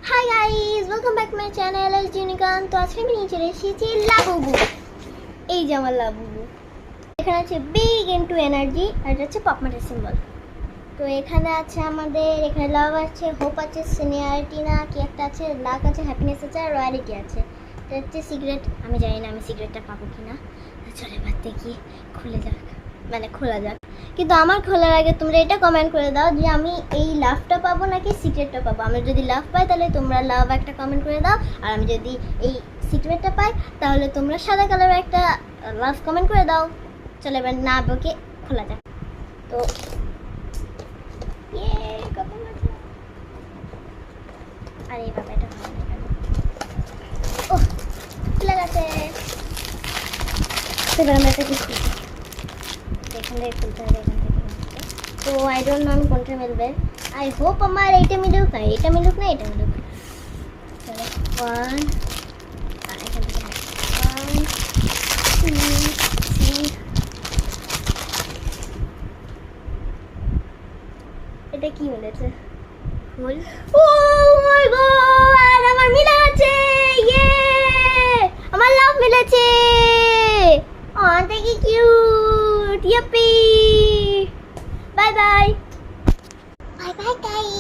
High guys, welcome back to my channel এস জিনিকান। তো আজকে আমি নিয়ে চলে এসেছি লাবুবু। এই যে আমার লাবুবু। এখানে আছে বিগ ইনটু এনার্জি, আর এটা হচ্ছে পপমার্টের সিম্বল। তো এখানে আছে আমাদের, এখানে লাভ আছে, হোপ আছে, সিনিয়রিটি না কি একটা আছে, লাক আছে, হ্যাপিনেস আছে, আর রয়্যালিটি আছে। এটা হচ্ছে সিগারেট। আমি জানি না আমি সিগারেটটা পাবো কি না। চলে এবার দেখি খোলা যাক। কিন্তু আমার খোলার আগে তোমরা এটা কমেন্ট করে দাও যে আমি এই লাভটা পাবো নাকি সিক্রেটটা পাবো। আমি যদি লাভ পাই তাহলে তোমরা লাভ একটা কমেন্ট করে দাও, আর আমি যদি এই সিক্রেটটা পাই তাহলে তোমরা সাদা কালারের একটা লাভ কমেন্ট করে দাও। চলো এবার না বকে খোলা যাক। তো কত মজা! আরে বাবা, এটা ভালো না কেন? ও, খুলে গেছে। এবার আমরা এটা কি খুলবো? এখান থেকে খুলতে হবে, এখান থেকে। তো আই ডোন্ট নো আমি কোনটা মিলবে। আই হোপ আমার এইটা মিলুক না, এটা মিলুক না, এটা মিলুক। চলো, 1 এখান থেকে 1 2 3। এটা কি মিলেছে? ফুল। ও মাই গড, আমার মিলে গেছে! ইয়ে, আমার লাভ মিলেছে! Oh, thank you, cute! Yippee! Bye bye! Bye bye, guys!